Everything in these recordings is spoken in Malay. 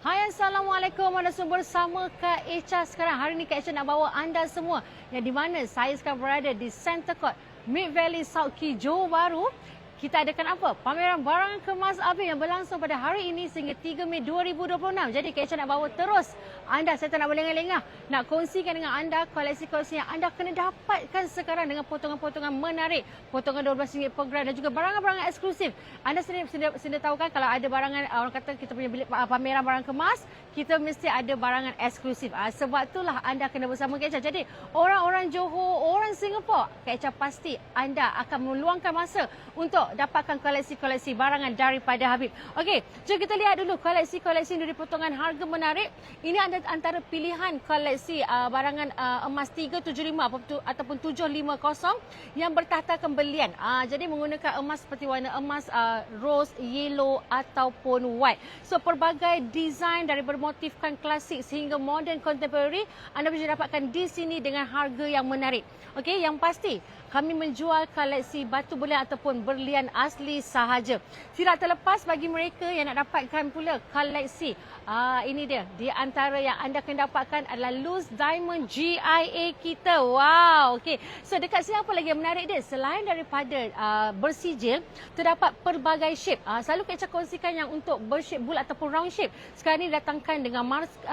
Hai, Assalamualaikum. Anda semua bersama Kak Echa sekarang. Hari ini Kak Echa nak bawa anda semua yang di mana saya sekarang berada di Center Court, Mid Valley South Key, Johor Bahru. Kita adakan apa? Pameran barang kemas abih yang berlangsung pada hari ini sehingga 3 Mei 2026. Jadi Kak Echa nak bawa terus anda, saya tak nak berlengah-lengah, nak kongsikan dengan anda koleksi-koleksi yang anda kena dapatkan sekarang dengan potongan-potongan menarik, potongan RM12 per gram dan juga barangan-barangan eksklusif. Anda sedia tahu kan kalau ada barangan, orang kata kita punya bilik pameran barang kemas, kita mesti ada barangan eksklusif. Sebab itulah anda kena bersama Kak Echa. Jadi orang-orang Johor, orang Singapura, Kak Echa pasti anda akan meluangkan masa untuk dapatkan koleksi-koleksi barangan daripada Habib. Okey, jom kita lihat dulu koleksi-koleksi dari potongan harga menarik. Ini ada antara pilihan koleksi barangan emas 375 ataupun 750 yang bertahtakan belian. Jadi menggunakan emas seperti warna emas rose, yellow ataupun white. So pelbagai design dari bermotifkan klasik sehingga modern contemporary anda bisa dapatkan di sini dengan harga yang menarik. Okey, yang pasti kami menjual koleksi batu berlian ataupun berlian asli sahaja. Tidak terlepas bagi mereka yang nak dapatkan pula koleksi. Ini dia. Di antara yang anda kena dapatkan adalah loose diamond GIA kita. Wow. Okey. So dekat sini apa lagi yang menarik dia? Selain daripada bersijil, terdapat pelbagai shape. Selalu Kak Echa kongsikan yang untuk bershape bulat ataupun round shape. Sekarang ni datangkan dengan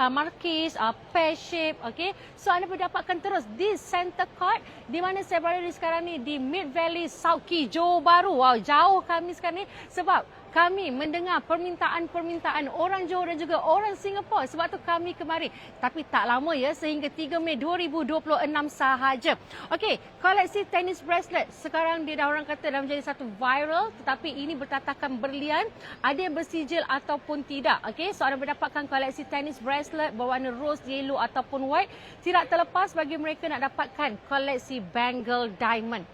marquise, pear shape. Okey. So anda boleh dapatkan terus di Center Court di mana saya berada di sekarang ni di Mid Valley South Key, Johor Bahru. Wow, jauh kami sekarang ni sebab kami mendengar permintaan orang Johor dan juga orang Singapura. Sebab tu kami kemari. Tapi tak lama ya, sehingga 3 Mei 2026 sahaja. Okey, koleksi tenis bracelet. Sekarang dia dah orang kata dah menjadi satu viral. Tetapi ini bertatakan berlian. Ada yang bersijil ataupun tidak. Okey, so anda mendapatkan koleksi tenis bracelet berwarna rose, yellow ataupun white. Tidak terlepas bagi mereka nak dapatkan koleksi bangle diamond.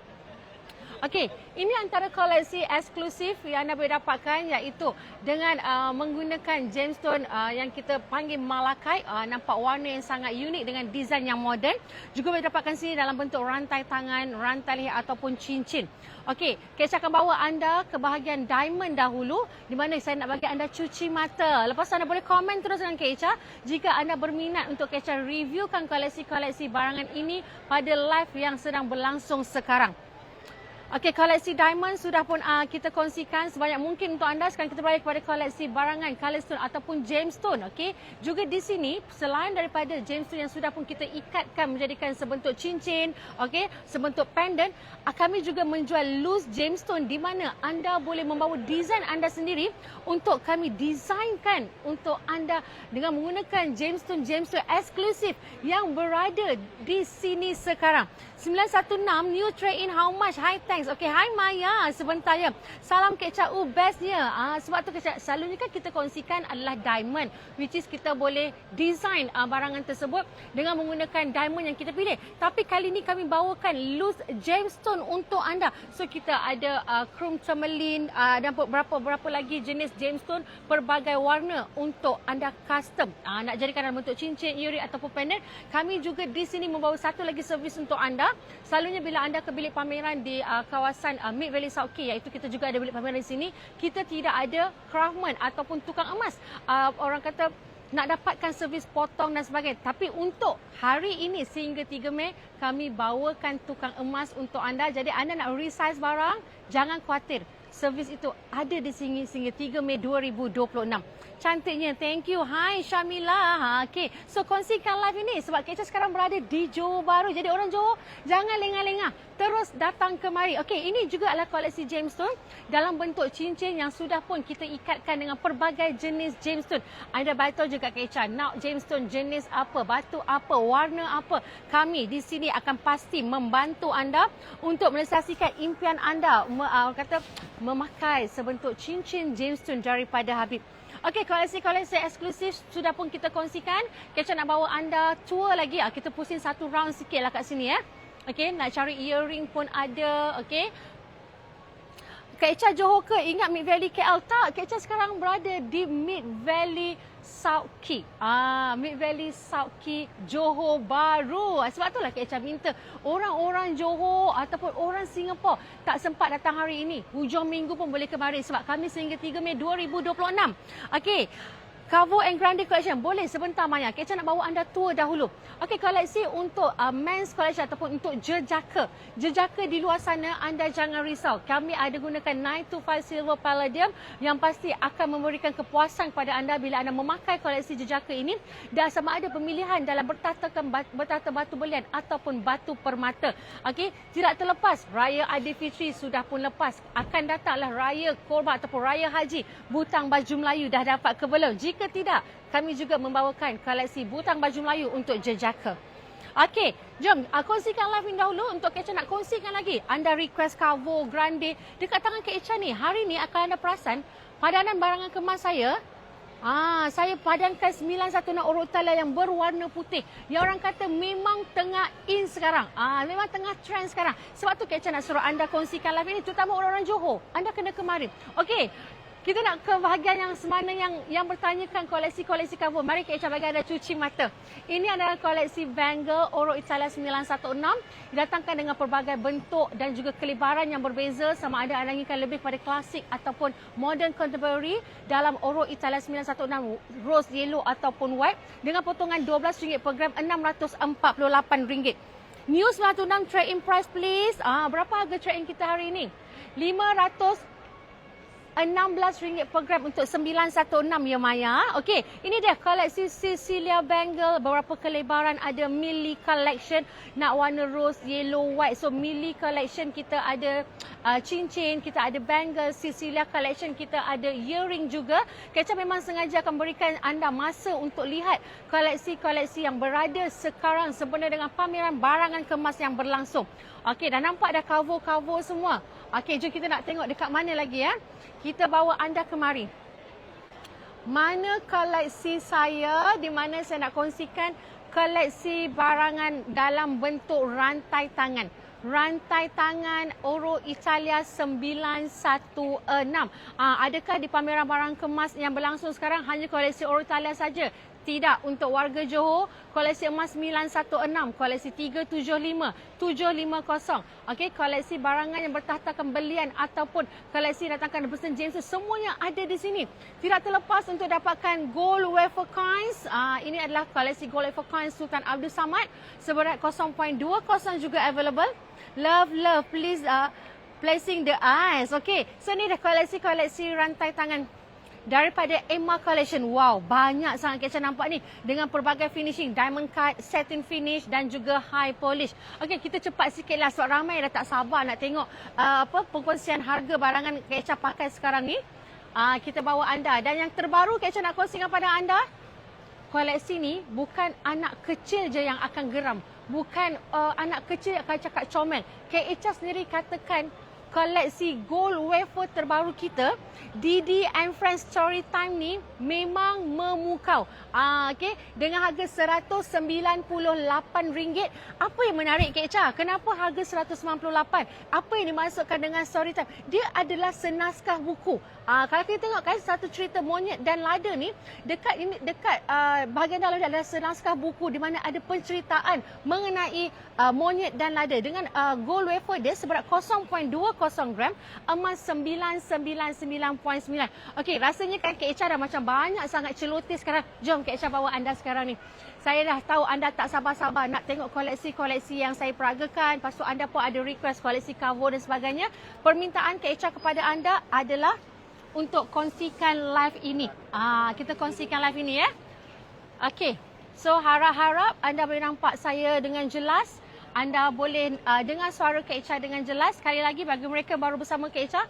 Okey, ini antara koleksi eksklusif yang anda boleh dapatkan iaitu dengan menggunakan gemstone yang kita panggil malachite. Nampak warna yang sangat unik dengan desain yang moden. Juga boleh dapatkan sini dalam bentuk rantai tangan, rantai leher ataupun cincin. Okey, Kak Echa akan bawa anda ke bahagian diamond dahulu di mana saya nak bagi anda cuci mata. Lepas tu anda boleh komen terus dengan Kak Echa jika anda berminat untuk Kak Echa reviewkan koleksi-koleksi barangan ini pada live yang sedang berlangsung sekarang. Okey, koleksi diamond sudah pun kita kongsikan sebanyak mungkin untuk anda. Sekarang kita beralih kepada koleksi barangan colorstone ataupun gemstone. Okey, juga di sini selain daripada gemstone yang sudah pun kita ikatkan menjadikan sebentuk cincin, okey, sebentuk pendant, kami juga menjual loose gemstone di mana anda boleh membawa desain anda sendiri untuk kami desainkan untuk anda dengan menggunakan gemstone eksklusif yang berada di sini sekarang. 916 new trade in how much? Hi thanks. Okay, hi Maya. Sebentar ya. Salam Kak Echa. Bestnya. Sebab tu Kak Echa, selalunya kan kita kongsikan adalah diamond, which is kita boleh design barangan tersebut dengan menggunakan diamond yang kita pilih. Tapi kali ni kami bawakan loose gemstone untuk anda. So kita ada chrome tourmaline dan berapa lagi jenis gemstone berbagai warna untuk anda custom. Nak jadikan dalam bentuk cincin, earring ataupun pendant. Kami juga di sini membawa satu lagi servis untuk anda. Selalunya bila anda ke bilik pameran di kawasan Mid Valley South Key, iaitu kita juga ada bilik pameran di sini, kita tidak ada craftsman ataupun tukang emas. Orang kata nak dapatkan servis potong dan sebagainya. Tapi untuk hari ini sehingga 3 Mei, kami bawakan tukang emas untuk anda. Jadi anda nak resize barang, jangan khawatir. Servis itu ada di sini sehingga 3 Mei 2026. Cantiknya. Thank you. Hai Syamila. Okay. So kongsikan live ini sebab Kak Echa sekarang berada di Johor Bahru. Jadi orang Johor jangan lengah-lengah. Terus datang kemari. Okey, ini juga adalah koleksi gemstone dalam bentuk cincin yang sudah pun kita ikatkan dengan pelbagai jenis gemstone. Anda baca juga Kak Echa nak gemstone jenis apa, batu apa, warna apa. Kami di sini akan pasti membantu anda untuk merealisasikan impian anda memakai sebentuk cincin gemstone daripada Habib. Okey, koleksi-koleksi eksklusif sudah pun kita kongsikan. Kak Echa nak bawa anda tour lagi. Kita pusing satu round sikit lah kat sini ya. Okey, nak cari earring pun ada. Okey. Kak Echa Johor ke? Ingat Mid Valley KL? Tak. Kak Echa sekarang berada di Mid Valley South Key. Mid Valley South Key, Johor Bahru. Sebab itulah Kak Echa minta orang-orang Johor ataupun orang Singapura tak sempat datang hari ini. Hujung minggu pun boleh kemari sebab kami sehingga 3 Mei 2026. Okey. Cavo and Grande Collection. Boleh sebentar Maya. Kak Echa nak bawa anda tour dahulu. Okey, koleksi untuk men's collection ataupun untuk jejaka. Jejaka di luar sana anda jangan risau. Kami ada gunakan 925 Silver Palladium yang pasti akan memberikan kepuasan kepada anda bila anda memakai koleksi jejaka ini. Dan sama ada pemilihan dalam bertata batu belian ataupun batu permata. Okey, tidak terlepas Raya Aidilfitri sudah pun lepas. Akan datanglah Raya Korban ataupun Raya Haji. Butang baju Melayu dah dapat ke belum? Jika tidak, kami juga membawakan koleksi butang baju Melayu untuk jejaka. Okey, jom kongsikan live ini dahulu. Untuk Kak Echa nak kongsikan lagi. Anda request Cavo, Grande. Dekat tangan Kak Echa ni, hari ni akan anda perasan padanan barangan kemas saya. Saya padankan 916 Oro Italia yang berwarna putih. Yang orang kata memang tengah in sekarang. Memang tengah trend sekarang. Sebab tu Kak Echa nak suruh anda kongsikan live ini, terutama orang-orang Johor. Anda kena kemari. Okey. Kita nak ke bahagian yang semana yang bertanyakan koleksi-koleksi Cavo. Mari Kak Echa bagi anda cuci mata. Ini adalah koleksi bangle Oro Italia 916. Didatangkan dengan pelbagai bentuk dan juga kelebaran yang berbeza. Sama ada anda inginkan lebih pada klasik ataupun modern contemporary dalam Oro Italia 916 rose, yellow ataupun white. Dengan potongan RM12 per gram, RM648. New 916 trade-in price please. Berapa harga trade-in kita hari ini? RM516 per gram untuk 916 ya Maya. Okey, ini dia koleksi Cecilia Bangle. Beberapa kelebaran, ada Millie Collection. Nak warna rose, yellow, white. So Millie Collection kita ada cincin, kita ada bangle. Cecilia Collection kita ada earring juga. Kak Echa memang sengaja akan berikan anda masa untuk lihat koleksi-koleksi yang berada sekarang sempena dengan pameran barangan kemas yang berlangsung. Okey, dah nampak dah Cavo-Cavo semua. Okey, jom kita nak tengok dekat mana lagi ya. Kita bawa anda kemari. Mana koleksi saya di mana saya nak kongsikan koleksi barangan dalam bentuk rantai tangan. Rantai tangan Oro Italia 916. Adakah di pameran barang kemas yang berlangsung sekarang hanya koleksi Oro Italia saja? Tidak, untuk warga Johor, koleksi emas 916, koleksi 375, 750. Okey, koleksi barangan yang bertahtakan belian ataupun koleksi datangkan dari James, semuanya ada di sini. Tidak terlepas untuk dapatkan gold wafer coins. Ini adalah koleksi gold wafer coins Sultan Abdul Samad seberat 0.20 juga available. Love, please placing the eyes. Okey, so ni dah koleksi-koleksi rantai tangan daripada Emma Collection. Wow, banyak sangat Kak Echa nampak ni dengan pelbagai finishing, diamond cut, satin finish dan juga high polish. Okey, kita cepat sikitlah sebab ramai dah tak sabar nak tengok pengkongsian harga barangan Kak Echa pakai sekarang ni. Kita bawa anda, dan yang terbaru Kak Echa nak kongsikan pada anda, koleksi ni bukan anak kecil je yang akan geram. Bukan anak kecil yang akan cakap comel. Kak Echa sendiri katakan koleksi gold wafer terbaru kita, Didi and Friends Storytime ni memang memukau. Okey, dengan harga RM198. Apa yang menarik Kak Echa? Kenapa harga RM198? Apa yang dimaksudkan dengan Storytime? Dia adalah senaskah buku. Kalau kita tengok kan satu cerita monyet dan lada ni, dekat bahagian dalam dia adalah senaskah buku di mana ada penceritaan mengenai monyet dan lada dengan gold wafer dia seberat 0.20 gram, emas 999.9. Okey, rasanya kan Kak Echa dah macam banyak sangat celoteh sekarang. Jom Kak Echa bawa anda sekarang ni. Saya dah tahu anda tak sabar-sabar nak tengok koleksi-koleksi yang saya peragakan. Lepas tu anda pun ada request koleksi Cavo dan sebagainya. Permintaan Kak Echa kepada anda adalah untuk kongsikan live ini. Kita kongsikan live ini ya. Okey. So harap-harap anda boleh nampak saya dengan jelas. Anda boleh dengar suara Kak Echa dengan jelas. Sekali lagi bagi mereka baru bersama Kak Echa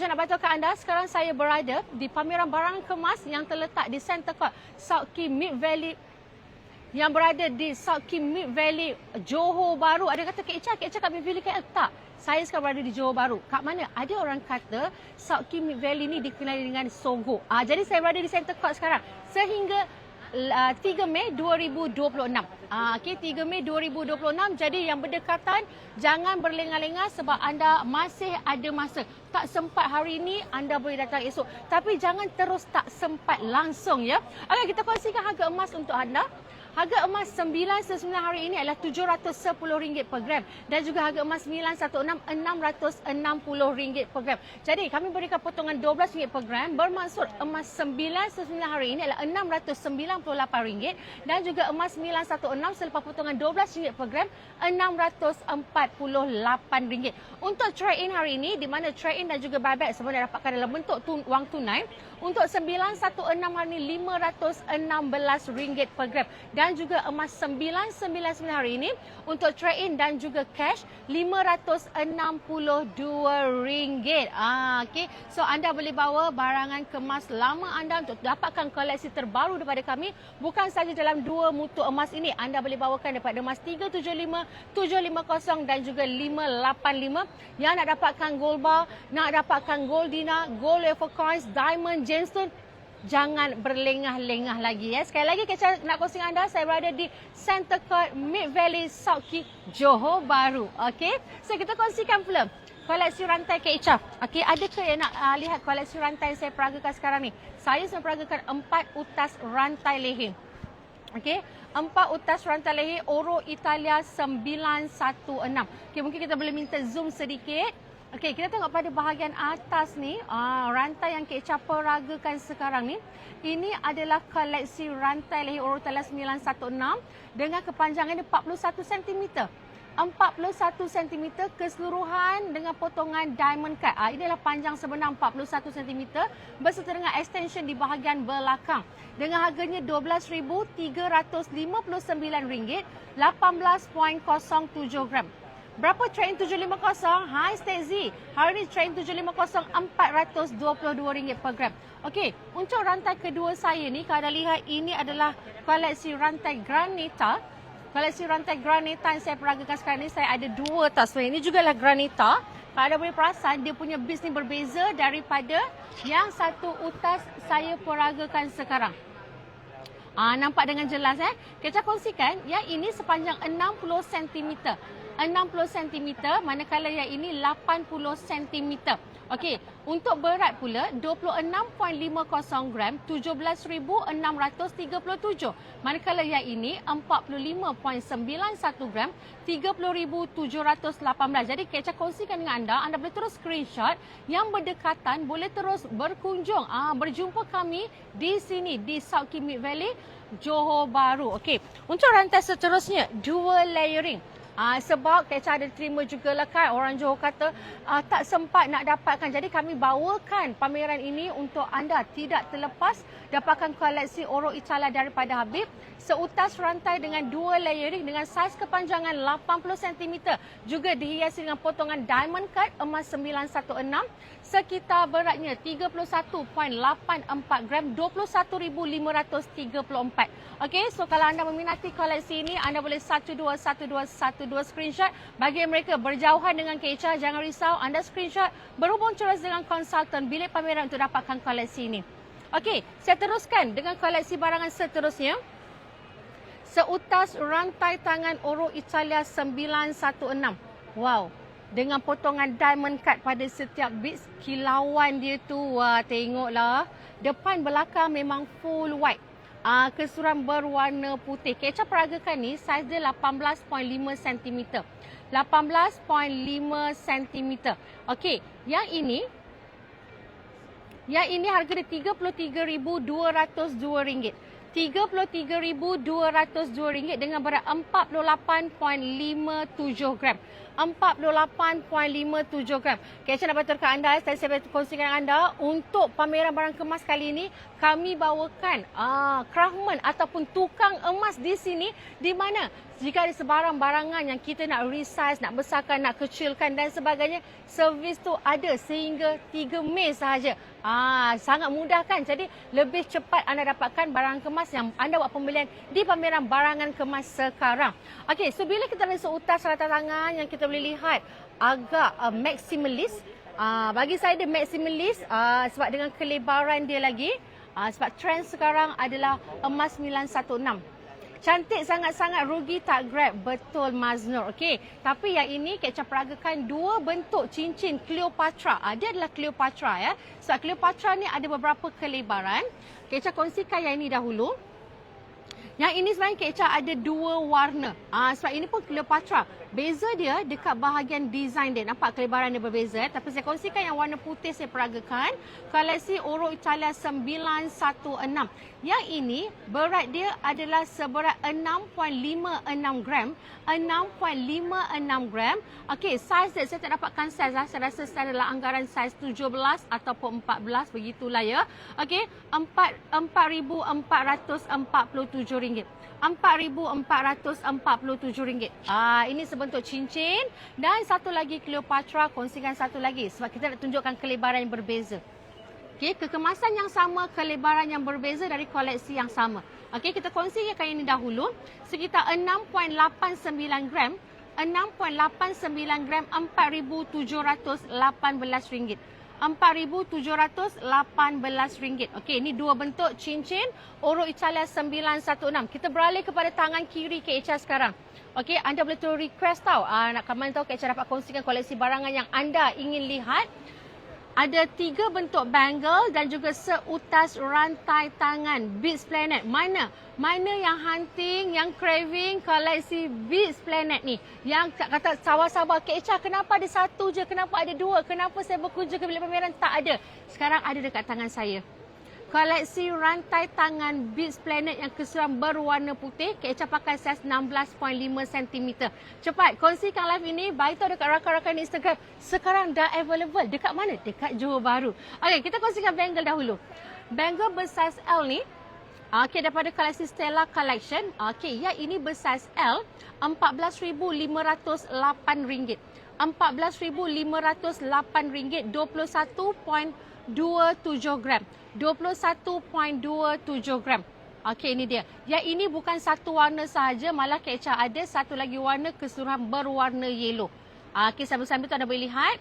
nak beritahukan anda sekarang saya berada di pameran barang kemas yang terletak di Center Court South Key Mid Valley, yang berada di South Key Mid Valley, Johor Bahru. Ada kata Kak Echa kat Mid Valley KL? Tak. Saya sekarang berada di Johor Bahru. Kat mana? Ada orang kata South Key Mid Valley ni dikenali dengan Sogo. Jadi saya berada di Center Court sekarang sehingga 3 Mei 2026. Okey, 3 Mei 2026. Jadi yang berdekatan jangan berlengah-lengah sebab anda masih ada masa. Tak sempat hari ini, anda boleh datang esok. Tapi jangan terus tak sempat langsung ya. Okey, kita kongsikan harga emas untuk anda. Harga emas 919 hari ini adalah RM710 per gram dan juga harga emas 916 RM660 per gram. Jadi kami berikan potongan RM12 per gram, bermaksud emas 919 hari ini adalah RM698 dan juga emas 916 selepas potongan RM12 per gram RM648. Untuk trade-in hari ini, di mana trade-in dan juga buyback sebenarnya dapatkan dalam bentuk wang tunai. Untuk 916 hari ini RM516 per gram dan juga emas 999 hari ini untuk trade-in dan juga cash RM562. Okey. So anda boleh bawa barangan kemas lama anda untuk dapatkan koleksi terbaru daripada kami. Bukan saja dalam dua mutu emas ini, anda boleh bawakan daripada emas 375, 750 dan juga 585. Yang nak dapatkan gold bar, nak dapatkan gold dinar, gold wafer coins, diamond, gemstone, jangan berlengah-lengah lagi ya. Sekali lagi Kecha nak kongsi dengan anda, saya berada di Center Court Mid Valley South Key, Johor Bahru. Okey. So kita kongsikan pula koleksi rantai Kecha. Okey, adakah yang nak lihat koleksi rantai yang saya peragakan sekarang ni? Saya memperagakan 4 utas rantai leher. Okey, 4 utas rantai leher Oro Italia 916. Okey, mungkin kita boleh minta zoom sedikit. Okey, kita tengok pada bahagian atas ni, rantai yang Kecha peragakan sekarang ni. Ini adalah koleksi rantai leher Oro Italia 916 dengan kepanjangan dia 41 cm. 41 cm keseluruhan dengan potongan diamond cut. Inilah panjang sebenar 41 cm berserta dengan extension di bahagian belakang. Dengan harganya RM12,359, 18.07 gram. Berapa train 750? Hai Stay Z. Hari ini train 750 RM422 per gram. Okey, untuk rantai kedua saya ni, kalau anda lihat ini adalah koleksi rantai Granita. Koleksi rantai Granita yang saya peragakan sekarang ni, saya ada 2 tas. Ini juga lah Granita. Kalau anda boleh perasan, dia punya base ni berbeza daripada yang satu utas saya peragakan sekarang. Nampak dengan jelas Kita kongsikan yang ini sepanjang 60 cm. 60 cm, manakala yang ini 80 cm. Okey, untuk berat pula 26.50 gram, 17,637. Manakala yang ini 45.91 gram, 30,718. Jadi Kecha kongsikan dengan anda boleh terus screenshot. Yang berdekatan boleh terus berkunjung, berjumpa kami di sini di South Key Mid Valley, Johor Bahru. Okey, untuk rantai seterusnya, dual layering. Sebab Kecha ada terima jugalah kan orang Johor kata tak sempat nak dapatkan. Jadi kami bawakan pameran ini untuk anda tidak terlepas dapatkan koleksi Oro Italia daripada Habib. Seutas rantai dengan dual layering dengan saiz kepanjangan 80 cm. Juga dihiasi dengan potongan diamond cut emas 916. Sekitar beratnya 31.84 gram, 21,534. Okey, so kalau anda meminati koleksi ini, anda boleh 121212 screenshot. Bagi mereka berjauhan dengan Kecha, jangan risau, anda screenshot, berhubung terus dengan konsultan bilik pameran untuk dapatkan koleksi ini. Okey, saya teruskan dengan koleksi barangan seterusnya. Seutas rantai tangan Oro Italia 916. Wow. Dengan potongan diamond cut pada setiap beads, kilauan dia tu, wah, tengoklah. Depan belakang memang full white. Keseluruhan berwarna putih. Kecha peragakan ni saiz dia 18.5 cm. 18.5 cm. Okey, yang ini harga dia RM33,202. RM33,202 dengan berat 48.57 gram. 48.57 gram. Kecha nak beritahu anda, saya kongsikan dengan anda, untuk pameran barang kemas kali ini, kami bawakan craftsman ataupun tukang emas di sini, di mana jika ada sebarang barangan yang kita nak resize, nak besarkan, nak kecilkan dan sebagainya, servis tu ada sehingga 3 Mei sahaja. Sangat mudah kan? Jadi lebih cepat anda dapatkan barang kemas yang anda buat pembelian di pameran barangan kemas sekarang. Okey, so bila kita lihat seutas rantai tangan yang kita boleh lihat agak maximalist. Bagi saya dia maximalist sebab dengan kelebaran dia lagi. Sebab trend sekarang adalah emas 916. Cantik sangat-sangat, rugi tak grab. Betul Maznur. Okey, tapi yang ini Kecha peragakan 2 bentuk cincin Cleopatra. Dia adalah Cleopatra ya. Sebab Cleopatra ni ada beberapa kelebaran. Kecha kongsikan yang ini dahulu. Yang ini sebenarnya Kak Echa ada dua warna. Sebab ini pun Cleopatra. Beza dia dekat bahagian design dia. Nampak kelebaran dia berbeza. Tapi saya kongsikan yang warna putih saya peragakan. Koleksi Oro Italia 916. Yang ini berat dia adalah seberat 6.56 gram. 6.56 gram. Okey, saiz dia saya tak dapatkan saiz lah. Saya rasa saya adalah anggaran saiz 17 ataupun 14. Begitulah ya. Okey, RM4,447. RM4,447. Ini sebentuk cincin. Dan satu lagi Cleopatra, kongsikan satu lagi. Sebab kita nak tunjukkan kelebaran yang berbeza. Okey, kekemasan yang sama, kelebaran yang berbeza dari koleksi yang sama. Okey, kita kongsikan ini dahulu. Sekitar 6.89 gram. 6.89 gram, RM4,718. RM4,718. Okey, ini dua bentuk cincin Oro Italia 916. Kita beralih kepada tangan kiri Kak Echa sekarang. Okey, anda boleh terus request tau. Nak komen tahu Kak Echa dapat kongsikan koleksi barangan yang anda ingin lihat. Ada 3 bentuk bangle dan juga seutas rantai tangan Beats Planet. Mana yang hunting, yang craving koleksi Beats Planet ni? Yang kata sabar-sabar, Kak Echa kenapa ada satu je? Kenapa ada dua? Kenapa saya berkunjung ke bilik pameran tak ada? Sekarang ada dekat tangan saya. Koleksi rantai tangan Beats Planet yang keseluruhan berwarna putih. Kak Echa pakai saiz 16.5 cm. Cepat, kongsikan live ini. Bagi tahu dekat rakan-rakan Instagram. Sekarang dah available. Dekat mana? Dekat Johor Bahru. Okey, kita kongsikan bangle dahulu. Bangle bersaiz L ni. Okey, daripada koleksi Stella Collection. Okey, yang ini bersaiz L. RM14,508. RM14,508. 21.27 gram. 21.27 gram. Okey, ini dia. Yang ini bukan satu warna sahaja, malah Kak Echa ada satu lagi warna keseluruhan berwarna yellow. Okey, sambil-sambil tu anda boleh lihat.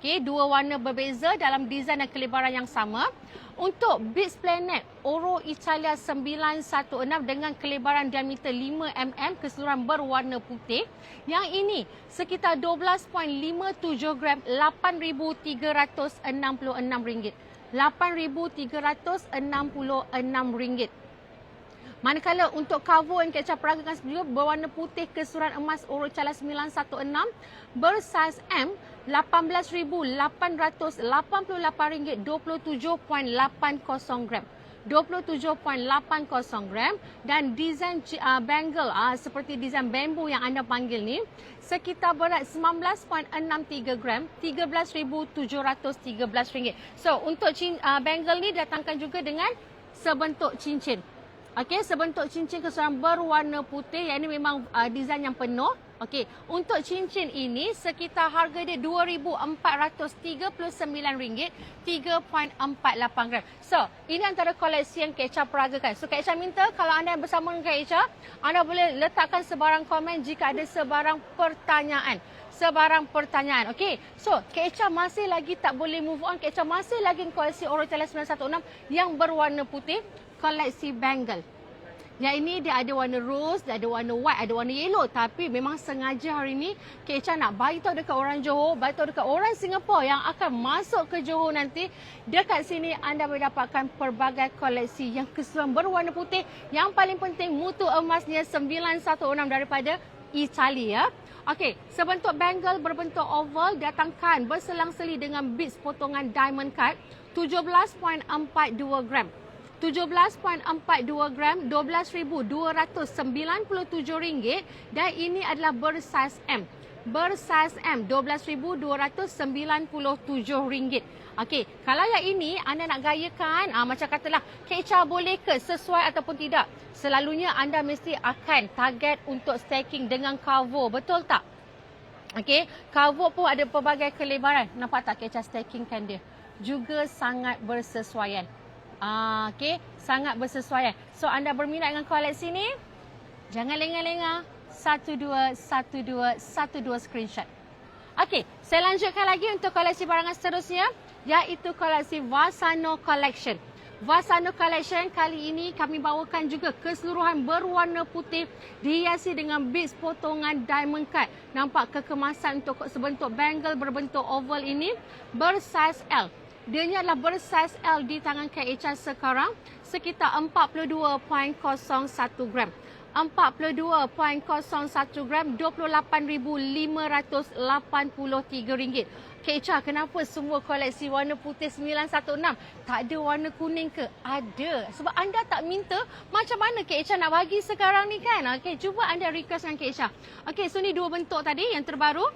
Okey, dua warna berbeza dalam design dan kelebaran yang sama. Untuk Beats Planet Oro Italia 916 dengan kelebaran diameter 5 mm keseluruhan berwarna putih. Yang ini sekitar 12.57 gram, RM8,366. RM8,366. Manakala untuk cover yang Kak Echa peragakan juga berwarna putih keseluruhan emas Oro Italia 916 bersaiz M, RM18,888. 27.80 gram. 27.80 gram dan design bangle seperti design bambu yang anda panggil ni sekitar berat 19.63 gram, RM13,713. So untuk bangle ni datangkan juga dengan sebentuk cincin. Okey, sebentuk cincin keseluruhan berwarna putih. Yang ini memang design yang penuh. Okey, untuk cincin ini sekitar harga dia RM2,439, 3.48 gram. So, ini antara koleksi yang Kak Echa peragakan. So, Kak Echa minta kalau anda bersama dengan Kak Echa, anda boleh letakkan sebarang komen jika ada sebarang pertanyaan. Okey. So, Kak Echa masih lagi tak boleh move on. Kak Echa masih lagi koleksi Oro Italia 916 yang berwarna putih, koleksi bangle. Yang ini dia ada warna rose, dia ada warna white, ada warna yellow. Tapi memang sengaja hari ini Kak Echa nak bagi tahu dekat orang Johor, bagi tahu dekat orang Singapura yang akan masuk ke Johor nanti. Dekat sini anda boleh dapatkan pelbagai koleksi yang keseluruhan berwarna putih. Yang paling penting mutu emasnya 916 daripada Italia. Okey, sebentuk bangle berbentuk oval datangkan berselang-seli dengan beads potongan diamond cut 17.42 gram. 17.42 gram, RM12,297 dan ini adalah bersaiz M. Bersaiz M, RM12,297. Okey, kalau yang ini anda nak gayakan, macam katalah, Kak Echa boleh ke sesuai ataupun tidak? Selalunya anda mesti akan target untuk stacking dengan cover, betul tak? Okey, cover pun ada pelbagai kelebaran. Nampak tak Kak Echa stackingkan dia? Juga sangat bersesuaian. Okey, sangat bersesuaian. So anda berminat dengan koleksi ni, jangan lengah-lengah. 1212 screenshot. Okey, saya lanjutkan lagi untuk koleksi barangan seterusnya, iaitu koleksi Vasano Collection. Vasano Collection kali ini kami bawakan juga keseluruhan berwarna putih dihiasi dengan beads potongan diamond cut. Nampak kekemasan untuk sebentuk bangle berbentuk oval ini bersaiz L. Dia adalah bersaiz L di tangan Kak Echa sekarang sekitar 42.01 gram. 42.01 gram, RM28,583. Kak Echa, kenapa semua koleksi warna putih 916? Tak ada warna kuning ke? Ada. Sebab anda tak minta, macam mana Kak Echa nak bagi sekarang ni kan? Okey, cuba anda request dengan Kak Echa. Okey, so ni dua bentuk tadi yang terbaru.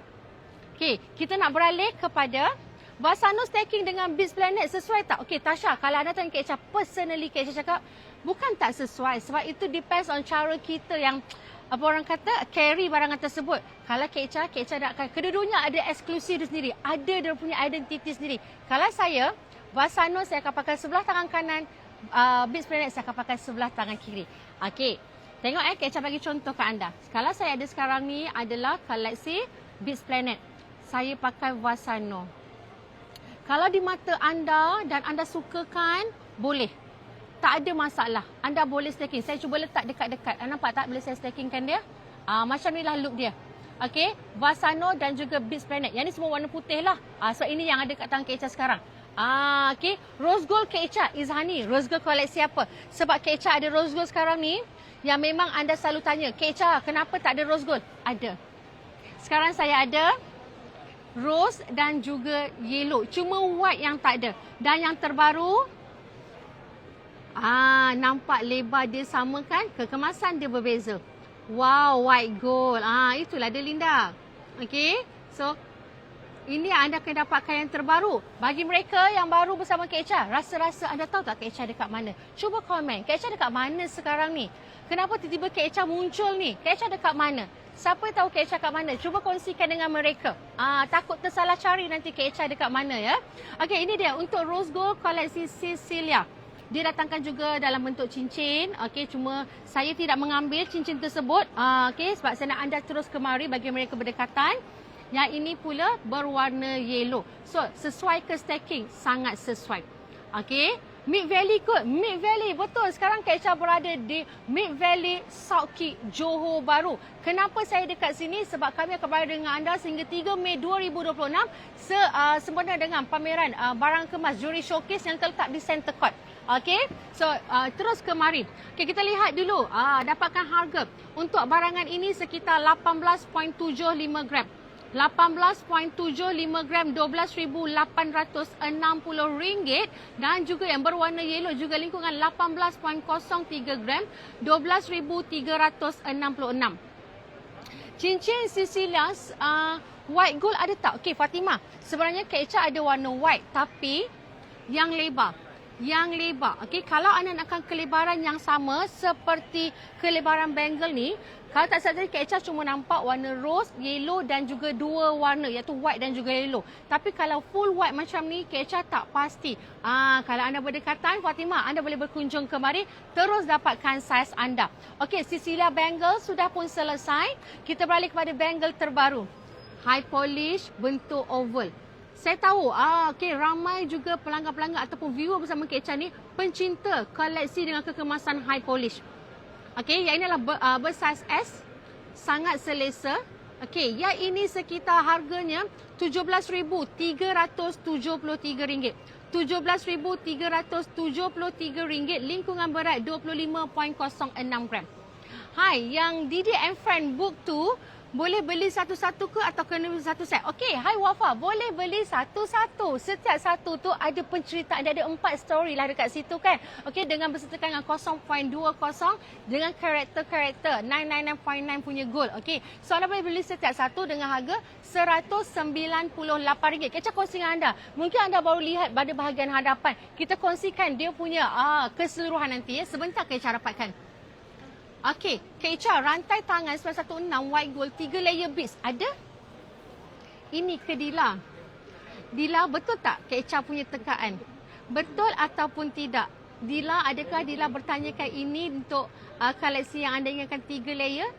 Okey, kita nak beralih kepada Vassano stacking dengan Beats Planet, sesuai tak? Okey, Tasha, kalau anda tanya Kak Echa, personally Kak Echa cakap, bukan tak sesuai. Sebab itu depends on cara kita yang, apa orang kata, carry barangan tersebut. Kalau Kak Echa nak, kedua-duanya ada eksklusif sendiri. Ada dia punya identiti sendiri. Kalau saya, Vassano saya akan pakai sebelah tangan kanan, Beats Planet saya akan pakai sebelah tangan kiri. Okey, tengok Kak Echa bagi contoh ke anda. Kalau saya ada sekarang ni adalah koleksi Beats Planet. Saya pakai Vassano. Kalau di mata anda dan anda sukakan, boleh. Tak ada masalah. Anda boleh stacking. Saya cuba letak dekat-dekat. Anda nampak tak bila saya stackingkan dia? Macam inilah look dia. Okey, Vassano dan juga Beats Planet. Yang ni semua warna putih lah. Sebab ini yang ada kat tangan Kak Echa sekarang. Okey, Rose Gold Kak Echa, Izhani. Rose Gold koleksi apa? Sebab Kak Echa ada Rose Gold sekarang ni, yang memang anda selalu tanya, Kak Echa, kenapa tak ada Rose Gold? Ada. Sekarang saya ada rose dan juga yellow. Cuma white yang tak ada. Dan yang terbaru, nampak lebar dia sama kan? Kekemasan dia berbeza. Wow, white gold. Itulah dia Linda. Okey. So, ini anda akan dapatkan yang terbaru. Bagi mereka yang baru bersama Kak Echa, rasa-rasa anda tahu tak Kak Echa dekat mana? Cuba komen. Kak Echa dekat mana sekarang ni? Kenapa tiba-tiba Kak Echa muncul ni? Kak Echa dekat mana? Siapa tahu Kak Echa kat mana? Cuba kongsikan dengan mereka. Takut tersalah cari nanti Kak Echa dekat mana ya. Okey, ini dia untuk Rose Gold koleksi Cecilia. Dia datangkan juga dalam bentuk cincin. Okey, cuma saya tidak mengambil cincin tersebut. Okey, sebab saya nak anda terus kemari bagi mereka berdekatan. Yang ini pula berwarna yellow. So, sesuai ke stacking? Sangat sesuai. Okey. Mid Valley kot. Mid Valley. Betul. Sekarang Kak Echa berada di Mid Valley South Key, Johor Bahru. Kenapa saya dekat sini? Sebab kami akan berada dengan anda sehingga 3 Mei 2026 sempena dengan pameran barang kemas Juri Showcase yang terletak di Center Court. Okey. So, terus kemari. Okey, kita lihat dulu. Dapatkan harga. Untuk barangan ini sekitar 18.75 gram. 18.75 gram, RM12,860 dan juga yang berwarna yellow juga lingkungan 18.03 gram, RM12,366. Cincin Cecilia white gold ada tak? Okey Fatimah, sebenarnya Kak Echa ada warna white tapi yang lebar. Yang lebar. Okey, kalau anda nakkan kelebaran yang sama seperti kelebaran bangle ni, kalau tak salah tadi Kak Echa cuma nampak warna rose, yellow dan juga dua warna iaitu white dan juga yellow. Tapi kalau full white macam ni Kak Echa tak pasti. Kalau anda berdekatan Fatimah, anda boleh berkunjung kemari terus dapatkan saiz anda. Okey, Cecilia bangle sudah pun selesai. Kita beralih kepada bangle terbaru. High polish bentuk oval. Saya tahu, okey, ramai juga pelanggan-pelanggan ataupun viewer bersama Kak Echa ni pencinta koleksi dengan kekemasan high polish. Okey, yang ini adalah bersaiz S, sangat selesa. Okey, yang ini sekitar harganya RM17,373. RM17,373, lingkungan berat 25.06 gram. Hai, yang Didi and Friend book tu, boleh beli satu-satu ke atau kena beli satu set? Okey, hai Wafa, boleh beli satu-satu. Setiap satu tu ada penceritaan, ada 4 story lah dekat situ kan. Okey, dengan bersertakan dengan 0.20 dengan karakter-karakter 999.9 punya gold. Okey, so anda boleh beli setiap satu dengan harga RM198. Kak Echa kongsi dengan anda. Mungkin anda baru lihat pada bahagian hadapan. Kita kongsikan dia punya keseluruhan nanti ya. Sebentar Kak Echa dapatkan. Okey, Kak Echa, rantai tangan 916 white gold 3 layer beads. Ada? Ini ke Dila? Dila, betul tak Kak Echa punya tekaan? Betul ataupun tidak? Dila, adakah Dila bertanyakan ini untuk koleksi yang anda inginkan 3 layer?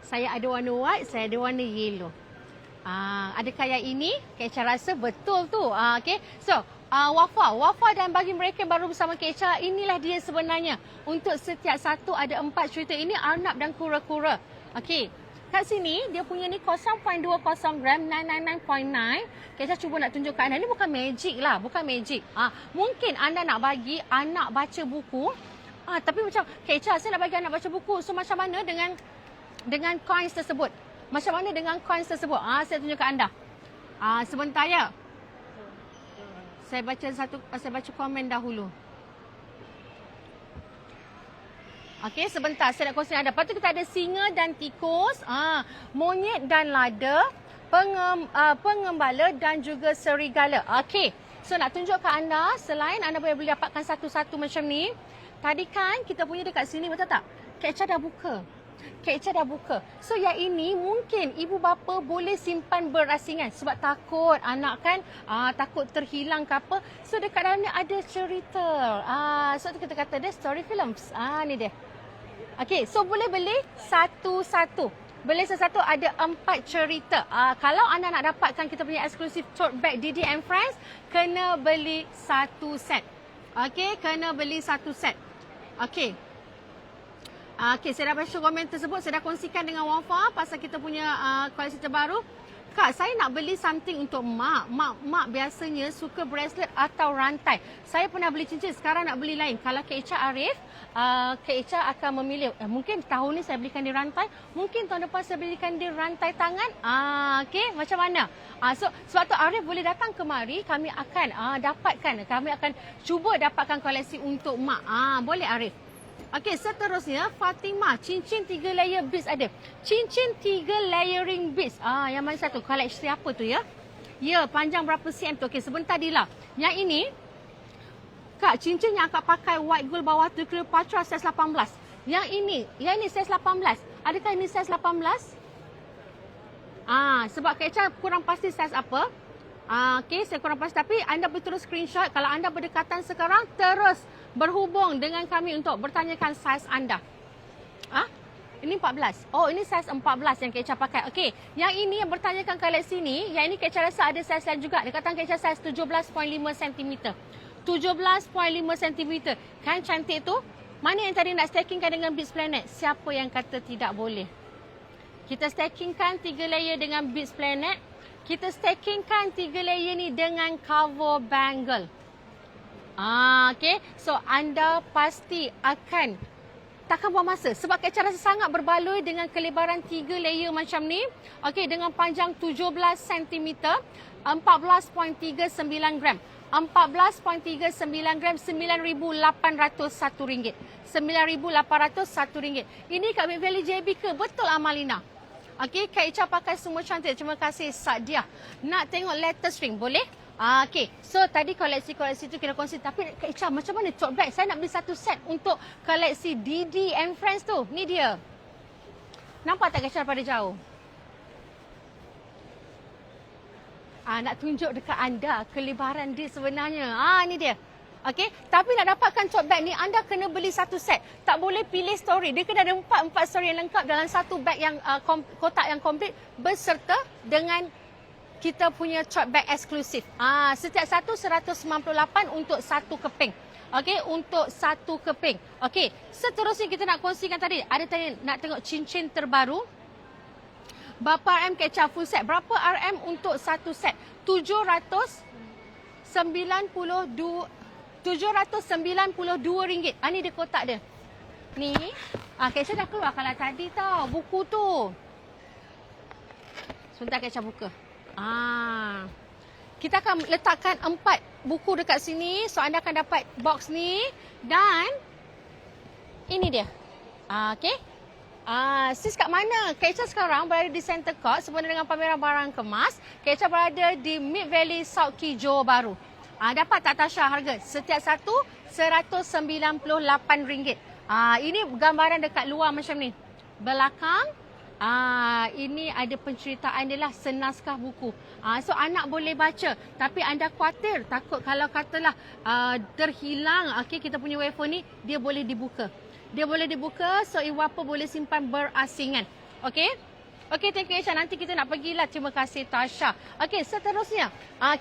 Saya ada warna white, saya ada warna yellow. Adakah yang ini? Kak Echa rasa betul tu. Okey, so Wafa dan bagi mereka yang baru bersama Kak Echa, inilah dia sebenarnya. Untuk setiap satu ada 4 cerita. Ini Arnab dan kura-kura. Okey, kat sini dia punya ni 0.20 gram, 999.9. Keisha cuba nak tunjuk kat anda. Ni bukan magic lah, bukan magic. Mungkin anda nak bagi anak baca buku. Tapi macam Keisha, saya nak bagi anak baca buku. So macam mana dengan coins tersebut? Macam mana dengan coins tersebut? Saya tunjuk kat anda. Sebentar ya. Saya baca komen dahulu. Okey, sebentar saya nak kongsi anda. Lepas tu kita ada singa dan tikus, monyet dan lada, pengembala dan juga serigala. Okey. So nak tunjuk ke anda, selain anda boleh dapatkan satu-satu macam ni, tadi kan kita punya dekat sini, betul tak? Keisha dah buka. So yang ini mungkin ibu bapa boleh simpan berasingan sebab takut anak kan takut terhilang ke apa. So dekat dalam ni ada cerita. So kita kata dia story films. Ni dia. Okey, so boleh beli satu-satu. Beli satu-satu ada 4 cerita. Kalau anda nak dapatkan kita punya eksklusif tote bag Didi and Friends, kena beli satu set. Okey, kena beli satu set. Okey. Okey, saya dah baca komen tersebut. Saya dah kongsikan dengan Wafa pasal kita punya koleksi terbaru. Kak, saya nak beli something untuk mak. Mak biasanya suka bracelet atau rantai. Saya pernah beli cincin, sekarang nak beli lain. Kalau Kak Echa Arif, Kak Echa akan memilih. Mungkin tahun ni saya belikan dia rantai. Mungkin tahun depan saya belikan dia rantai tangan. Okey, macam mana? So, sebab tu Arif boleh datang kemari. Kami akan dapatkan. Kami akan cuba dapatkan koleksi untuk mak. Boleh Arif? Okey, seterusnya Fatimah, cincin 3 layer beads ada. Cincin 3 layering beads. Yang mana satu? Koleksi apa tu ya? Ya, panjang berapa cm tu? Okey, sebentar Dila. Yang ini, Kak, cincin yang akak pakai white gold bawah tu Cleopatra size 18. Yang ini size 18. Adakah ini size 18? Sebab Kak Echa kurang pasti size apa. Okey, saya kurang pasti. Tapi anda boleh terus screenshot. Kalau anda berdekatan sekarang, terus berhubung dengan kami untuk bertanyakan saiz anda. Ini 14. Oh, ini saiz 14 yang Kak Echa pakai. Okey, yang ini yang bertanyakan koleksi ni, yang ini Kak Echa rasa ada saiz lain juga. Dia kata Kak Echa saiz 17.5 cm. 17.5 cm. Kan cantik tu? Mana yang tadi nak stackingkan dengan Beads Planet? Siapa yang kata tidak boleh? Kita stackingkan 3 layer dengan Beads Planet. Kita stackingkan 3 layer ni dengan cover bangle. Okey, so anda pasti akan takkan buang masa sebab Kak Echa rasa sangat berbaloi dengan kelebaran 3 layer macam ni. Okey, dengan panjang 17 cm, 14.39 gram. 14.39 gram, RM9,801. RM9,801. Ini kat Mid Valley JB ke? Betul Amalina? Okey, Kak Echa pakai semua cantik. Terima kasih Sadia. Nak tengok latest ring boleh? Okey, so tadi koleksi-koleksi tu kita kongsi. Tapi Kak Echa, macam mana tote bag? Saya nak beli satu set untuk koleksi Didi and Friends tu. Ni dia. Nampak tak Kak Echa daripada jauh? Nak tunjuk dekat anda kelebaran dia sebenarnya. Ni dia. Okey, tapi nak dapatkan tote bag ni anda kena beli satu set. Tak boleh pilih story. Dia kena ada 4 story yang lengkap dalam satu bag yang kotak yang komplit beserta dengan kita punya tote bag eksklusif. Setiap satu 198 untuk satu keping. Okey, untuk satu keping. Okey, seterusnya kita nak kongsikan tadi. Ada tanya nak tengok cincin terbaru. Berapa RM Kak Echa full set? Berapa RM untuk satu set? RM792. Ni dia kotak dia. Ni. Kak Echa dah keluar kalau tadi tau. Buku tu. Sebentar Kak Echa buka. Kita akan letakkan 4 buku dekat sini. So anda akan dapat box ni. Dan ini dia. Okey. Sis kat mana? Kak Echa sekarang berada di Center Court sempena dengan pameran barang kemas. Kak Echa berada di Mid Valley South Key Johor Bahru. Dapat tak Tasha harga? Setiap satu RM198. Ini gambaran dekat luar macam ni. Belakang. Ini ada penceritaan dia lah, senaskah buku. So anak boleh baca. Tapi anda khawatir, takut kalau katalah terhilang kita punya wafer ni, dia boleh dibuka. So ibu bapa boleh simpan berasingan. Okey? Okey, thank you Echa. Nanti kita nak pergilah. Terima kasih Tasha. Okey, seterusnya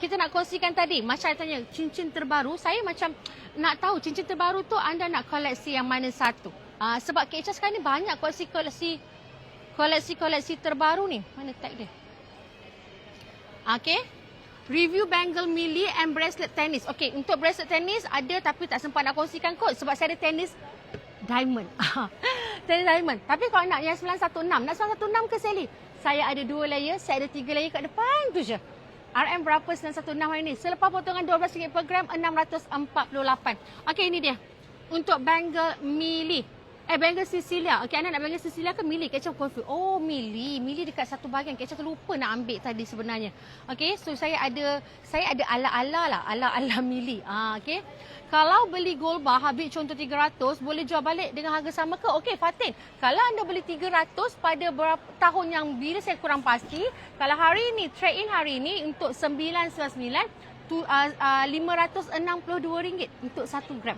kita nak kongsikan tadi. Macam tanya cincin terbaru. Saya macam nak tahu cincin terbaru tu anda nak koleksi yang mana satu. Sebab Kak Echa sekarang ni banyak koleksi koleksi-koleksi terbaru ni. Mana tag dia? Okey. Review bangle mili and bracelet tennis. Okey, untuk bracelet tennis ada tapi tak sempat nak kongsikan kod sebab saya ada tennis diamond. Tennis diamond. Tapi kalau nak yang 916, nak 916 ke Sally? Saya ada 2 layer, saya ada 3 layer kat depan tu je. RM berapa 916 hari ni? Selepas potongan RM12 per gram, 648. Okey, ini dia. Untuk bangle mili. Bangle Cecilia. Okey, anda nak bangle Cecilia ke mili? Kecap confuse. Oh, mili. Mili dekat satu bahagian. Kecap terlupa nak ambil tadi sebenarnya. Okey, so saya ada ala-ala lah. Ala-ala mili. Okey. Kalau beli gold bar habis contoh 300, boleh jual balik dengan harga sama ke? Okey, Fatin. Kalau anda beli 300 pada berapa tahun yang bila saya kurang pasti, kalau hari ini, trade in hari ini untuk 999, RM562 untuk 1 gram.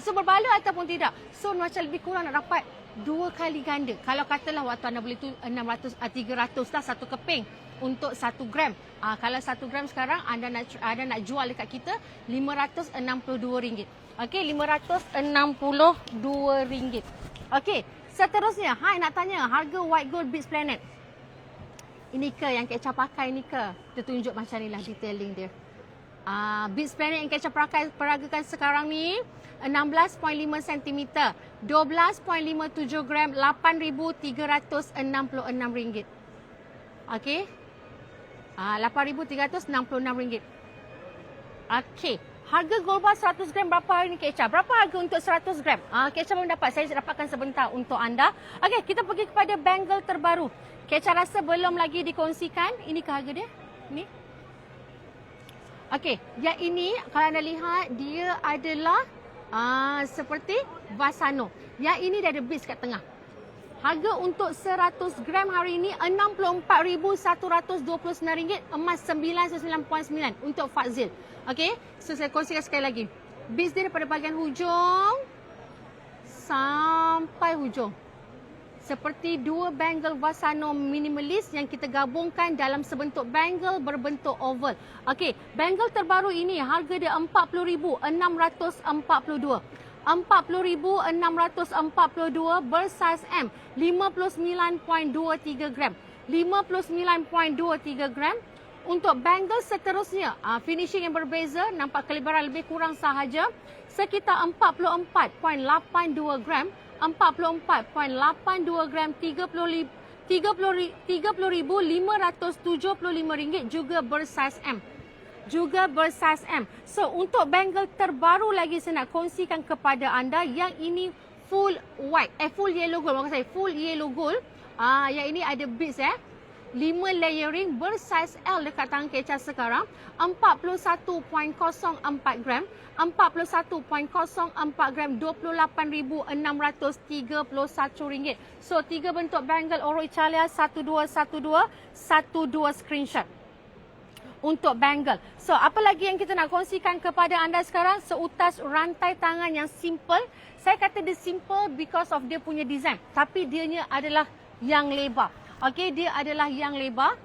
So berbaloi ataupun tidak. So macam lebih kurang nak dapat 2 kali ganda. Kalau katalah waktu anda beli tu 300 lah satu keping untuk 1 gram. Kalau 1 gram sekarang anda nak jual dekat kita RM562. Okey, RM562. Okey, seterusnya, nak tanya harga white gold beads planet. Ini ke yang Kak Echa pakai ni ke? Kita tunjuk macam ni lah detailing dia. Beads planet yang Kak Echa peragakan sekarang ni 16.5 cm, 12.57 gram, RM8,366. Okey. RM8,366. Okey. Harga gold bar 100 gram berapa hari ni Kak Echa? Berapa harga untuk 100 gram? Kak Echa belum dapat. Saya dapatkan sebentar untuk anda. Okey, kita pergi kepada bangle terbaru. Kak Echa rasa belum lagi dikongsikan. Ini ke harga dia? Ni. Okey, yang ini kalau anda lihat dia adalah seperti Vasano. Yang ini dia ada beads kat tengah. Harga untuk 100 gram hari ini RM64,129, emas 99.9 untuk Fazil. Okey, so saya kongsikan sekali lagi. Beads dia daripada bahagian hujung sampai hujung. Seperti 2 bangle Vasano minimalist yang kita gabungkan dalam sebentuk bangle berbentuk oval. Okey, bangle terbaru ini harga dia RM40,642. RM40,642 bersaiz M, 59.23 gram. 59.23 gram. Untuk bangle seterusnya, finishing yang berbeza, nampak kelebaran lebih kurang sahaja, sekitar 44.82 gram. 44.82 gram, RM30,575 juga bersaiz M. So untuk bangle terbaru lagi saya nak kongsikan kepada anda yang ini full white, full yellow gold. Maksud saya full yellow gold. Yang ini ada beads 5 layering bersaiz L dekat tangan Kak Echa sekarang. 41.04 gram. 41.04 gram, RM28,631. So 3 bentuk bangle Oro Italia 1212, 12 screenshot. Untuk bangle. So apa lagi yang kita nak kongsikan kepada anda sekarang? Seutas rantai tangan yang simple. Saya kata dia simple because of dia punya design. Tapi dianya adalah yang lebar. Okey, dia adalah yang lebar.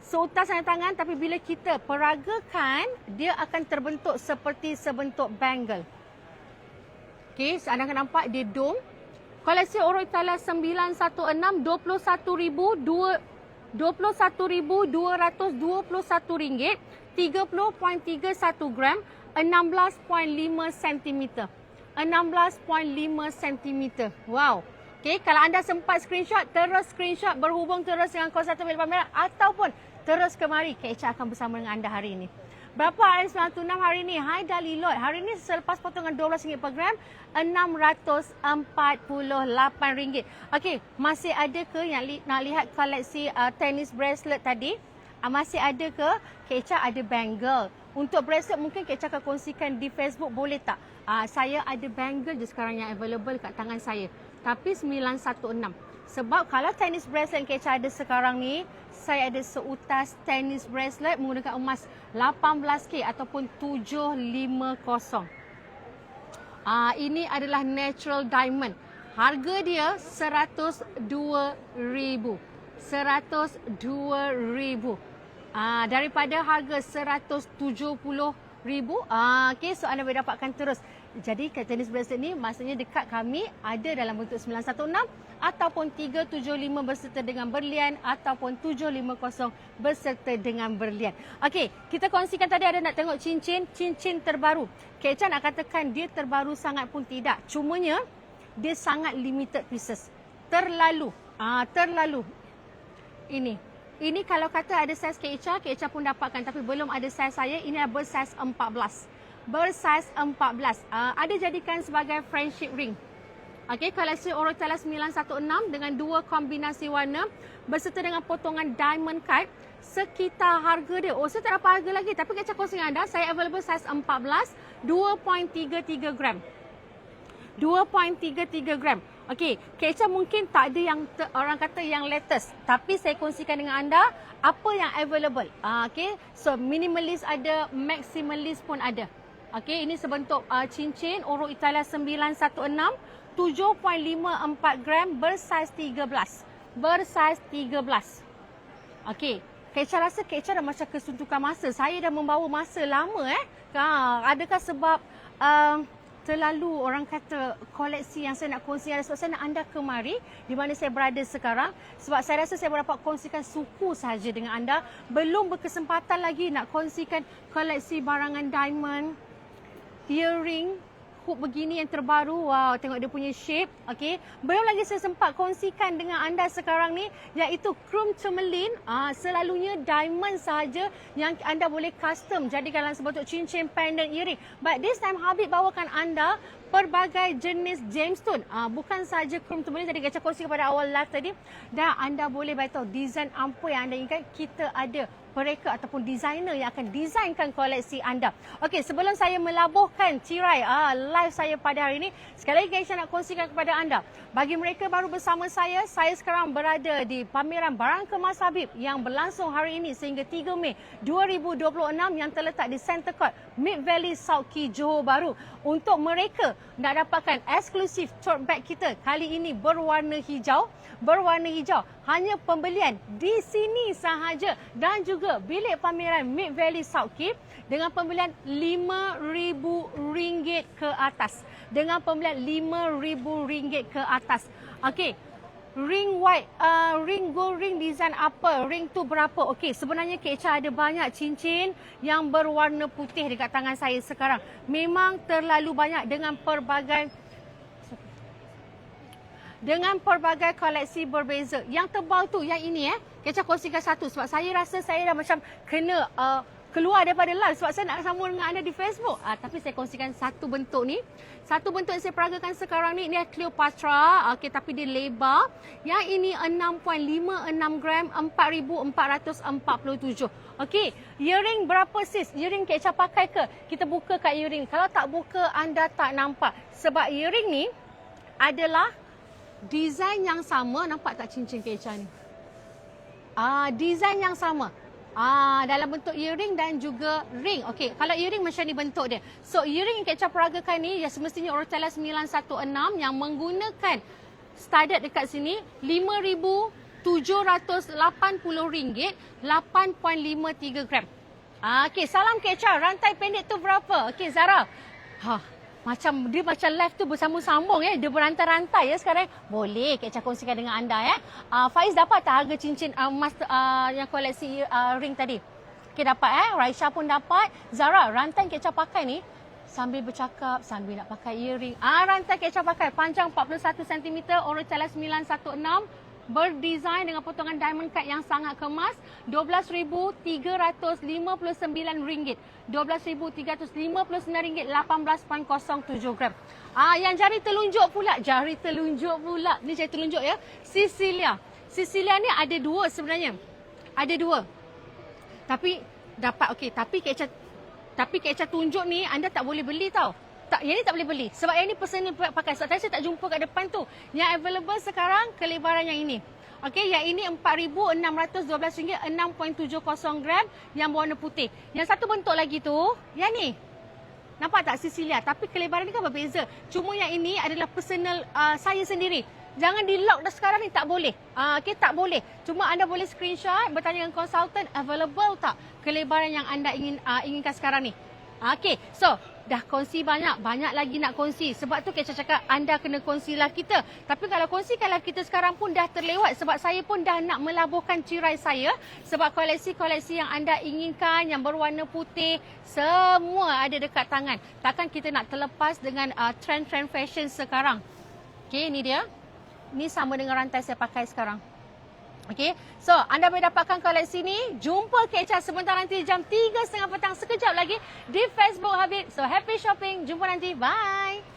Seutas rantai tangan tapi bila kita peragakan, dia akan terbentuk seperti sebentuk bangle. Okey, so anda akan nampak dia dome. Koleksi Oro Italia 916, RM21,221, 30.31 gram, 16.5 cm. 16.5 cm. Wow. Okey, kalau anda sempat screenshot, terus screenshot, berhubung terus dengan 01 Milik Pameran ataupun terus kemari. Kak Echa akan bersama dengan anda hari ini. Berapa RM926 hari ini? Hai Dalilot. Hari ini selepas potongan RM12 per gram, RM648. Okey, masih ada ke yang nak lihat koleksi tennis bracelet tadi? Masih ada ke? Kak Echa ada bangle. Untuk bracelet mungkin Kak Echa akan kongsikan di Facebook, boleh tak? Saya ada bangle je sekarang yang available kat tangan saya. Tapi 916. Sebab kalau tennis bracelet yang Kak Echa ada sekarang ni, saya ada seutas tennis bracelet menggunakan emas 18K ataupun 750. Ini adalah natural diamond. Harga dia RM102,000. RM102,000. Daripada harga RM170,000. Okey, so anda boleh dapatkan terus. Jadi tenis bracelet ni maksudnya dekat kami ada dalam bentuk 916 ataupun 375 berserta dengan berlian ataupun 750 berserta dengan berlian. Okey, kita kongsikan tadi ada nak tengok cincin terbaru. Kak Echa nak katakan dia terbaru sangat pun tidak. Cumanya dia sangat limited pieces. Terlalu. Ini kalau kata ada saiz Kak Echa pun dapatkan tapi belum ada saiz saya. Ini adalah bersaiz 14. Bersaiz 14. Ada jadikan sebagai friendship ring. Okey, koleksi Orotela 916 dengan 2 kombinasi warna berserta dengan potongan diamond cut. Sekitar harga dia, saya tak dapat harga lagi tapi Kak Echa kongsi dengan anda, saya available saiz 14, 2.33 gram. 2.33 gram. Okey, Kak Echa mungkin tak ada yang orang kata yang latest, tapi saya kongsikan dengan anda apa yang available. Okey, so minimalist ada, maximalist pun ada. Okey, ini sebentuk cincin Oro Italia 916 7.54 gram bersaiz 13. Bersaiz 13. Okey, Kak Echa rasa Kak Echa dah macam kesuntukan masa. Saya dah membawa masa lama adakah sebab terlalu orang kata koleksi yang saya nak kongsikan sebab saya nak anda kemari di mana saya berada sekarang sebab saya rasa saya dapat kongsikan suku sahaja dengan anda, belum berkesempatan lagi nak kongsikan koleksi barangan diamond, earring, hook begini yang terbaru. Wow, tengok dia punya shape. Okey, belum lagi saya sempat kongsikan dengan anda sekarang ni iaitu chrome tourmaline. Selalunya diamond sahaja yang anda boleh custom jadikan dalam sebentuk cincin, pendant, earring. But this time Habib bawakan anda pelbagai jenis gemstone. Bukan sahaja chrome tourmaline tadi Kak Echa kongsi pada awal live tadi. Dan anda boleh beritahu design apa yang anda inginkan. Kita ada mereka ataupun designer yang akan desainkan koleksi anda. Okey, sebelum saya melabuhkan tirai live saya pada hari ini, sekali lagi Kak Echa nak kongsikan kepada anda. Bagi mereka baru bersama saya sekarang berada di pameran Barang Kemas Habib yang berlangsung hari ini sehingga 3 Mei 2026 yang terletak di Center Court, Mid Valley, South Key, Johor Bahru. Untuk mereka nak dapatkan eksklusif tote bag kita kali ini berwarna hijau. Hanya pembelian di sini sahaja dan juga bilik pameran Mid Valley South Key dengan pembelian RM5,000 ke atas. Dengan pembelian RM5,000 ke atas. Okey. Ring white, ring gold ring design apa? Ring tu berapa? Okey, sebenarnya Kak Echa ada banyak cincin yang berwarna putih dekat tangan saya sekarang. Memang terlalu banyak dengan pelbagai koleksi berbeza. Yang tebal tu, yang ini Kak Echa kongsikan satu sebab saya rasa saya dah macam kena keluar daripada live sebab saya nak sambung dengan anda di Facebook. Tapi saya kongsikan satu bentuk ni. Satu bentuk yang saya peragakan sekarang ni, adalah Cleopatra. Okey, tapi dia lebar. Yang ini 6.56 gram, 4,447. Okey, earring berapa sis? Earring Kak Echa pakai ke? Kita buka kat earring. Kalau tak buka, anda tak nampak. Sebab earring ni adalah design yang sama. Nampak tak cincin Kak Echa ni? Design yang sama. Dalam bentuk earring dan juga ring. Okey, kalau earring macam ni bentuk dia. So earring yang Kak Echa peragakan ni yang semestinya Orotela 916 yang menggunakan studded dekat sini RM5,780, 8.53 gram. Okey, salam Kak Echa. Rantai pendek tu berapa? Okey, Zara. Macam dia macam live tu bersambung-sambung Dia berantai-rantai sekarang. Boleh Kak Echa kongsikan dengan anda Faiz dapat tak harga cincin emas yang koleksi ring tadi? Okey, dapat Raisha pun dapat. Zara, rantai Kak Echa pakai ni sambil bercakap, sambil nak pakai earring. Rantai Kak Echa pakai panjang 41 cm, Orotela 916. Berdesign dengan potongan diamond cut yang sangat kemas. RM12,359. RM12,359, 18.07 gram. Yang jari telunjuk pula. Ni jari telunjuk Sicilia. Sicilia ni ada dua sebenarnya. Ada dua. Tapi dapat Tapi Kak Echa tunjuk ni anda tak boleh beli tau. Yang ni tak boleh beli. Sebab yang ni personal pakai. Sebab saya tak jumpa kat depan tu. Yang available sekarang kelebaran yang ini. Okey, yang ini RM4,612, 6.70 gram yang berwarna putih. Yang satu bentuk lagi tu, yang ni. Nampak tak Sicilia? Tapi kelebaran ni kan berbeza. Cuma yang ini adalah personal saya sendiri. Jangan di lock dah sekarang ni, tak boleh. Okey, tak boleh. Cuma anda boleh screenshot, bertanya dengan konsultan, available tak kelebaran yang anda inginkan sekarang ni. Okey, so dah kongsi banyak lagi nak kongsi. Sebab tu Kak cakap anda kena kongsilah kita. Tapi kalau kongsikan live kita sekarang pun dah terlewat sebab saya pun dah nak melabuhkan cirai saya. Sebab koleksi-koleksi yang anda inginkan yang berwarna putih semua ada dekat tangan. Takkan kita nak terlepas dengan trend-trend fashion sekarang. Okey, ni dia. Ni sama dengan rantai saya pakai sekarang. Okey, so anda boleh dapatkan koleksi ni. Jumpa Kak Echa sebentar nanti jam 3.30 petang sekejap lagi di Facebook Habib. So happy shopping. Jumpa nanti. Bye.